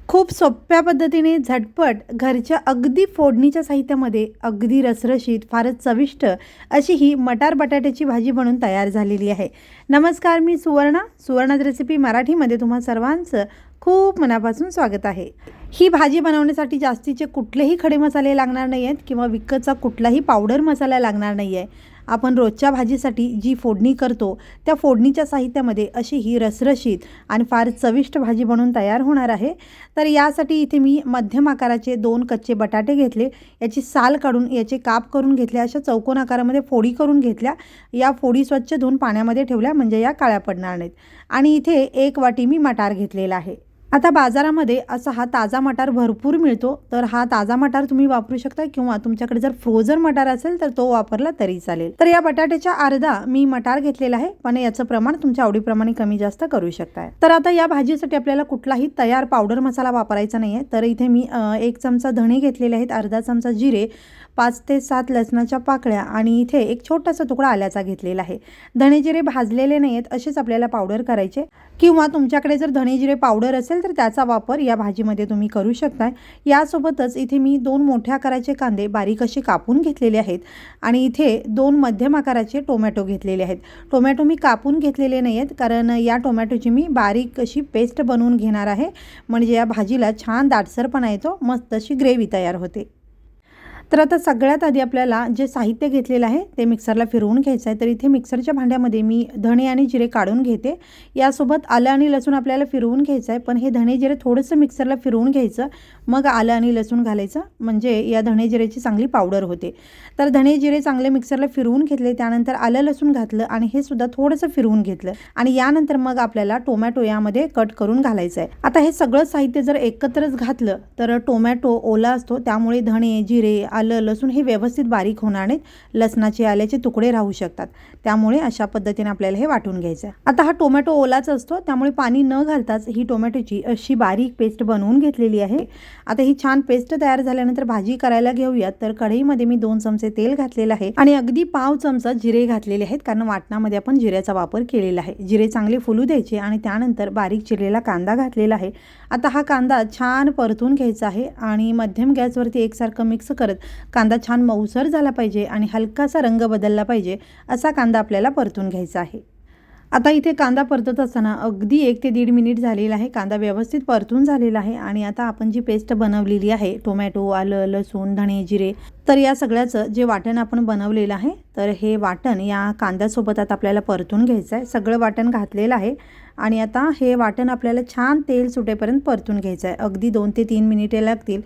खूप सोप्या पद्धतीने झटपट घरच्या अगदी फोडणीच्या साहित्यामध्ये अगदी रसरशीत फारच चविष्ट अशी ही मटार बटाट्याची भाजी बनून तयार झालेली आहे. नमस्कार, मी सुवर्णाच रेसिपी मराठीमध्ये तुम्हा सर्वांचं खूप मनापासून स्वागत आहे. ही भाजी बनवण्यासाठी जास्तीचे कुठलेही खडे मसाले लागणार नाही आहेत किंवा विकतचा कुठलाही पावडर मसाला लागणार नाही आहे. आपण रोजच्या भाजीसाठी जी फोडणी करतो त्या फोडणीच्या साहित्यामध्ये अशी ही रसरशीत आणि फार चविष्ट भाजी बनवून तयार होणार आहे. तर यासाठी इथे मी मध्यम आकाराचे 2 कच्चे बटाटे घेतले, याची साल काढून याचे काप करून घेतले, अशा चौकोन आकारामध्ये फोडी करून घेतल्या. या फोडी स्वच्छ धुवून पाण्यामध्ये ठेवल्या म्हणजे या काळ्या पडणार नाहीत. आणि इथे 1 वाटी मी मटार घेतलेला आहे. आता बाजारामध्ये असा हा ताजा मटार भरपूर मिळतो, तर हा ताजा मटार तुम्ही वापरू शकता किंवा तुमच्याकडे जर फ्रोझन मटार असेल तर तो वापरला तरी चालेल. तर या बटाट्याच्या अर्धा मी मटार घेतलेला आहे, पण याचं प्रमाण तुमच्या आवडीप्रमाणे कमी जास्त करू शकता. तर आता या भाजीसाठी आपल्याला कुठलाही तयार पावडर मसाला वापरायचा नाही आहे. तर इथे मी 1 चमचा धणे घेतलेले आहेत, अर्धा चमचा जिरे, 5 ते 7 लसणाच्या पाकळ्या आणि इथे एक छोटासा तुकडा आल्याचा घेतलेला आहे. धणे जिरे भाजलेले नाही आहेत, असेच आपल्याला पावडर करायचे किंवा तुमच्याकडे जर धणे जिरे पावडर असेल तर त्याचा वापर या भाजीमध्ये तुम्ही करू शकता. यासोबतच इथे मी 2 मोठ्या आकाराचे कांदे बारीक असे कापून घेतलेले आहेत आणि इथे 2 मध्यम आकाराचे टोमॅटो घेतलेले आहेत. टोमॅटो मी कापून घेतलेले नाही आहेत, कारण या टोमॅटोची मी बारीक अशी पेस्ट बनवून घेणार आहे, म्हणजे या भाजीला छान दाटसरपणा येतो, मस्त अशी ग्रेव्ही तयार होते. तर आता सगळ्यात आधी आपल्याला जे साहित्य घेतलेलं आहे ते मिक्सरला फिरवून घ्यायचं आहे. तर इथे मिक्सरच्या भांड्यामध्ये मी धणे आणि जिरे काढून घेते. यासोबत आलं आणि लसूण आपल्याला फिरवून घ्यायचं आहे, पण हे धणे जिरे थोडंसं मिक्सरला फिरवून घ्यायचं, मग आलं आणि लसूण घालायचं, म्हणजे या धणे जिरेची चांगली पावडर होते. तर धणे जिरे चांगले मिक्सरला फिरवून घेतले, त्यानंतर आलं लसूण घातलं आणि हे सुद्धा थोडंसं फिरवून घेतलं आणि यानंतर मग आपल्याला टोमॅटो यामध्ये कट करून घालायचं आहे. आता हे सगळं साहित्य जर एकत्रच घातलं तर टोमॅटो ओला असतो, त्यामुळे धणे जिरे आलं लसूण हे व्यवस्थित बारीक होणार नाहीत, लसणाचे आल्याचे तुकडे राहू शकतात. त्यामुळे अशा पद्धतीने आपल्याला हे वाटून घ्यायचं आहे. आता हा टोमॅटो ओलाच असतो, त्यामुळे पाणी न घालताच ही टोमॅटोची अशी बारीक पेस्ट बनवून घेतलेली आहे. आता ही छान पेस्ट तयार झाल्यानंतर भाजी करायला घेऊयात. तर कढईमध्ये मी 2 चमचे तेल घातलेलं आहे आणि अगदी पाव चमचा जिरे घातलेले आहेत, कारण वाटणामध्ये आपण जिऱ्याचा वापर केलेला आहे. जिरे चांगले फुलू द्यायचे आणि त्यानंतर बारीक चिरलेला कांदा घातलेला आहे. आता हा कांदा छान परतून घ्यायचा आहे आणि मध्यम गॅसवरती एकसारखं मिक्स करत कांदा छान मऊसर झाला पाहिजे आणि हलकासा रंग बदलला पाहिजे असा कांदा आपल्याला परतून घ्यायचा आहे. आता इथे कांदा परतत असताना अगदी 1 ते 1.5 मिनिट झालेला आहे. कांदा व्यवस्थित परतून झालेला आहे आणि आता आपण जी पेस्ट बनवलेली आहे, टोमॅटो आलं लसूण धणे जिरे, तर या सगळ्याचं जे वाटण आपण बनवलेलं आहे, तर हे वाटण या कांद्यासोबत आता आपल्याला परतून घ्यायचं आहे. सगळं वाटण घातलेलं आहे आणि आता हे वाटण आपल्याला छान तेल सुटेपर्यंत परतून घ्यायचं आहे. अगदी 2 ते 3 मिनिटे लागतील.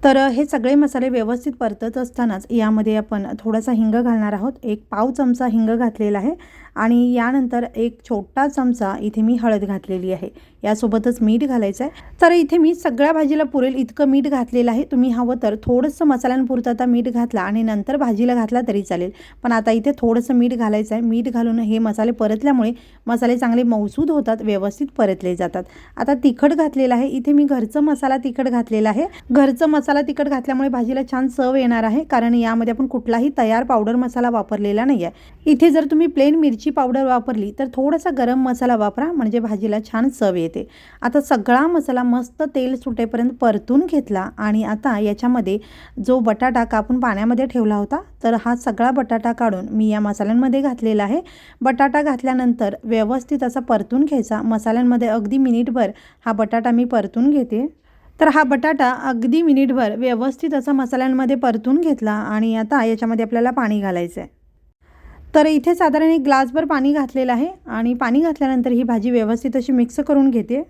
तर हे सगळे मसाले व्यवस्थित परतत असतानाच यामध्ये आपण थोडासा हिंग घालणार आहोत. 1 पाव चमचा हिंग घातलेला आहे आणि यानंतर 1 छोटा चमचा इथे मी हळद घातलेली आहे. यासोबतच मीठ घालायचं आहे. तर इथे मी सगळ्या भाजीला पुरेल इतकं मीठ घातलेलं आहे. तुम्ही हवं तर थोडंसं मसाल्यांपुरतं आता मीठ घातला आणि नंतर भाजीला घातला तरी चालेल, पण आता इथे थोडंसं मीठ घालायचं आहे. मीठ घालून हे मसाले परतल्यामुळे मसाले चांगले मऊसूद होतात, व्यवस्थित परतले जातात. आता तिखट घातलेलं आहे. इथे मी घरचं मसाला तिखट घातलेला आहे. घरचं मसाला तिखट घातल्यामुळे भाजीला छान चव येणार आहे, कारण यामध्ये आपण कुठलाही तयार पावडर मसाला वापरलेला नाही आहे. इथे जर तुम्ही प्लेन मिरची पावडर वापरली तर थोडासा गरम मसाला वापरा, म्हणजे भाजीला छान चव येते. आता सगळा मसाला मस्त तेल सुटेपर्यंत परतून घेतला आणि आता याच्यामध्ये जो बटाटा कापून पाण्यामध्ये ठेवला होता, तर हा सगळा बटाटा काढून मी या मसाल्यांमध्ये घातलेला आहे. बटाटा घातल्यानंतर व्यवस्थित असा परतून घ्यायचा. मसाल्यांमध्ये अगदी मिनिटभर हा बटाटा मी परतून घेते. तर हा बटाटा अगदी मिनिटभर व्यवस्थित असा मसाल्यांमध्ये परतून घेतला आणि आता याच्यामध्ये आपल्याला पाणी घालायचं आहे. तर इथे साधारण 1 ग्लासभर पाणी घातलेलं आहे आणि पाणी घातल्यानंतर ही भाजी व्यवस्थित अशी मिक्स करून घेते.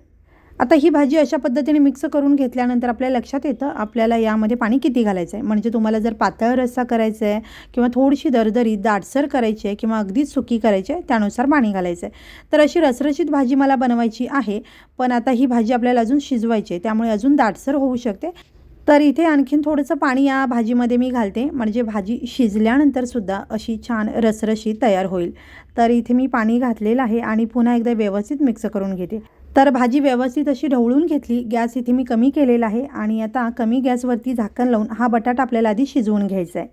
आता ही भाजी अशा पद्धतीने मिक्स करून घेतल्यानंतर आपल्या लक्षात येतं आपल्याला यामध्ये पाणी किती घालायचं आहे. म्हणजे तुम्हाला जर पातळ रस्सा करायचा आहे किंवा थोडीशी दरदरी दाटसर करायची आहे किंवा अगदीच सुकी करायची आहे, त्यानुसार पाणी घालायचं आहे. तर अशी रसरशीत भाजी मला बनवायची आहे, पण आता ही भाजी आपल्याला अजून शिजवायची आहे, त्यामुळे अजून दाटसर होऊ शकते. तर इथे आणखीन थोडंसं पाणी या भाजीमध्ये मी घालते, म्हणजे भाजी शिजल्यानंतर सुद्धा अशी छान रसरशी तयार होईल. तर इथे मी पाणी घातलेलं आहे आणि पुन्हा एकदा व्यवस्थित मिक्स करून घेते. तर भाजी व्यवस्थित अशी ढवळून घेतली. गॅस इथे मी कमी केलेला आहे आणि आता कमी गॅसवरती झाकण लावून हा बटाटा आपल्याला आधी शिजवून घ्यायचा आहे.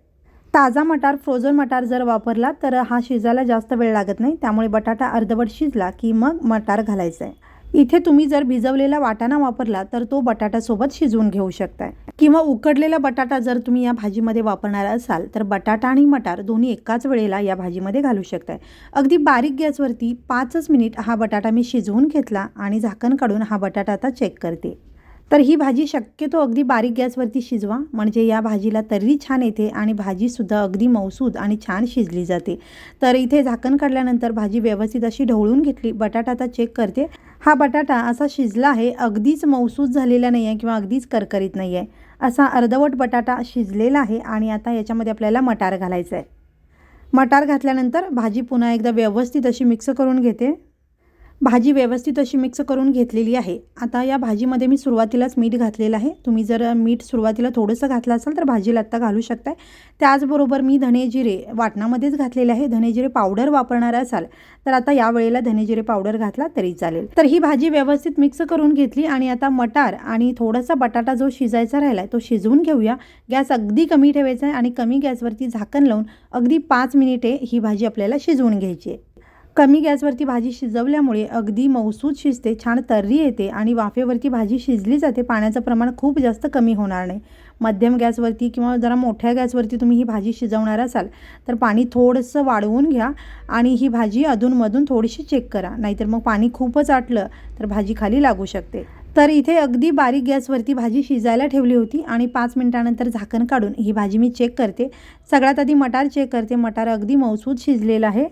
ताजा मटार फ्रोझन मटार जर वापरला तर हा शिजायला जास्त वेळ लागत नाही, त्यामुळे बटाटा अर्धवट शिजला की मग मटार घालायचा आहे. इथे तुम्ही जर भिजवलेला वाटाणा वापरला तर तो बटाट्यासोबत शिजवून घेऊ शकताय, किंवा उकडलेला बटाटा जर तुम्ही या भाजीमध्ये वापरणार असाल तर बटाटा आणि मटार दोन्ही एकाच वेळेला या भाजीमध्ये घालू शकताय. अगदी बारीक गॅसवरती 5च मिनिट हा बटाटा मी शिजवून घेतला आणि झाकण काढून हा बटाटा आता चेक करते. तर ही भाजी शक्यतो अगदी बारीक गॅसवरती शिजवा, म्हणजे या भाजीला तर्री छान येते आणि भाजीसुद्धा अगदी मऊसूद आणि छान शिजली जाते. तर इथे झाकण काढल्यानंतर भाजी व्यवस्थित अशी ढवळून घेतली. बटाटा आता चेक करते. हा बटाटा असा शिजला आहे, अगदीच मऊसूद झालेला नाही आहे किंवा अगदीच करकरीत नाही आहे, असा अर्धवट बटाटा शिजलेला आहे. आणि आता याच्यामध्ये आपल्याला मटार घालायचं आहे. मटार घातल्यानंतर भाजी पुन्हा एकदा व्यवस्थित अशी मिक्स करून घेते. भाजी व्यवस्थित अशी मिक्स करून घेतलेली आहे. आता या भाजीमध्ये मी सुरुवातीलाच मीठ घातलेलं आहे. तुम्ही जर मीठ सुरुवातीला थोडंसं घातलं असाल तर भाजीला आत्ता घालू शकताय. त्याचबरोबर मी धने जिरे वाटणामध्येच घातलेले आहे. धने जिरे पावडर वापरणार असाल तर आता या वेळेला धने जिरे पावडर घातला तरी चालेल. तर ही भाजी व्यवस्थित मिक्स करून घेतली आणि आता मटार आणि थोडासा बटाटा जो शिजायचा राहिला आहे तो शिजवून घेऊया. गॅस अगदी कमी ठेवायचा आहे आणि कमी गॅसवरती झाकण लावून अगदी 5 मिनिटे ही भाजी आपल्याला शिजवून घ्यायची आहे. कमी गॅसवरती भाजी शिजवल्यामुळे अगदी मऊसूद शिजते, छान तर्री येते आणि वाफेवरती भाजी शिजली जाते. पाण्याचं प्रमाण खूप जास्त कमी होणार नाही. मध्यम गॅसवरती किंवा जरा मोठ्या गॅसवरती तुम्ही ही भाजी शिजवणार असाल तर पाणी थोडंसं वाढवून घ्या आणि ही भाजी अधूनमधून थोडीशी चेक करा, नाहीतर मग पाणी खूपच आटलं तर भाजी खाली लागू शकते. तर इथे अगदी बारीक गॅसवरती भाजी शिजायला ठेवली होती आणि 5 मिनिटानंतर झाकण काढून ही भाजी मी चेक करते. सगळ्यात आधी मटार चेक करते. मटार अगदी मऊसूद शिजलेला आहे.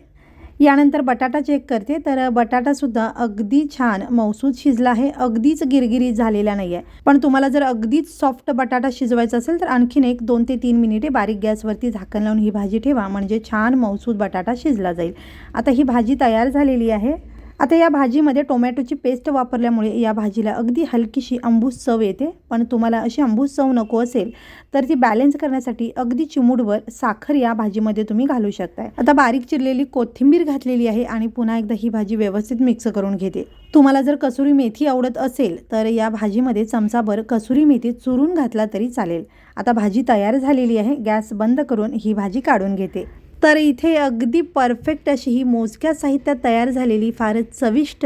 यानंतर बटाटा चेक करते. तर बटाटासुद्धा अगदी छान मऊसूद शिजला आहे, अगदीच गिरगिरीत झालेला नाही आहे. पण तुम्हाला जर अगदीच सॉफ्ट बटाटा शिजवायचा असेल तर आणखीन 2 ते 3 मिनिटे बारीक गॅसवरती झाकण लावून ही भाजी ठेवा, म्हणजे छान मऊसूद बटाटा शिजला जाईल. आता ही भाजी तयार झालेली आहे. आता या भाजीमध्ये टोमॅटोची पेस्ट वापरल्यामुळे या भाजीला अगदी हलकीशी आंबूस चव येते. पण तुम्हाला अशी आंबूस चव नको असेल तर ती बॅलन्स करण्यासाठी अगदी चिमूटभर साखर या भाजीमध्ये तुम्ही घालू शकताय. आता बारीक चिरलेली कोथिंबीर घातलेली आहे आणि पुन्हा एकदा ही भाजी व्यवस्थित मिक्स करून घेते. तुम्हाला जर कसुरी मेथी आवडत असेल तर या भाजीमध्ये चमचाभर कसुरी मेथी चुरून घातला तरी चालेल. आता भाजी तयार झालेली आहे. गॅस बंद करून ही भाजी काढून घेते. तर इथे अगदी परफेक्ट अशी ही मोजक्या साहित्यात तयार झालेली फारच चविष्ट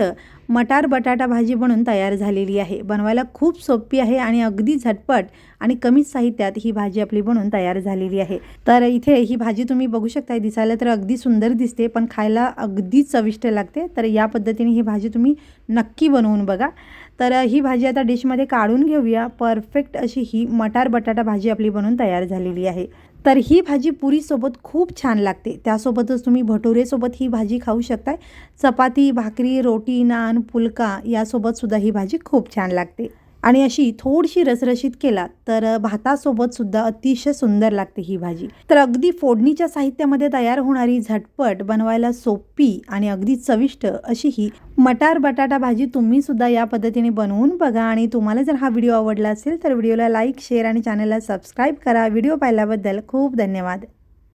मटार बटाटा भाजी बनून तयार झालेली आहे. बनवायला खूप सोपी आहे आणि अगदी झटपट आणि कमी साहित्यात ही भाजी आपली बनून तयार झालेली आहे. तर इथे ही भाजी तुम्ही बघू शकता, दिसायला तर अगदी सुंदर दिसते पण खायला अगदी चविष्ट लागते. तर या पद्धतीने ही भाजी तुम्ही नक्की बनवून बघा. तर ही भाजी आता डिशमध्ये काढून घेऊया. परफेक्ट अशी ही मटार बटाटा भाजी आपली बनून तयार झालेली आहे. तर ही भाजी पुरीसोबत खूप छान लागते. त्यासोबतच तुम्ही भटुरेसोबत ही भाजी खाऊ शकताय. चपाती, भाकरी, रोटी, नान, फुलका यासोबतसुद्धा ही भाजी खूप छान लागते. आणि अशी थोडीशी रसरशीत केला तर भातासोबतसुद्धा अतिशय सुंदर लागते ही भाजी. तर अगदी फोडणीच्या साहित्यामध्ये तयार होणारी झटपट, बनवायला सोपी आणि अगदी चविष्ट अशी ही मटार बटाटा भाजी तुम्हीसुद्धा या पद्धतीने बनवून बघा. आणि तुम्हाला जर हा व्हिडिओ आवडला असेल तर व्हिडिओला लाईक, शेअर आणि चॅनलला सबस्क्राईब करा. व्हिडिओ पाहिल्याबद्दल खूप धन्यवाद.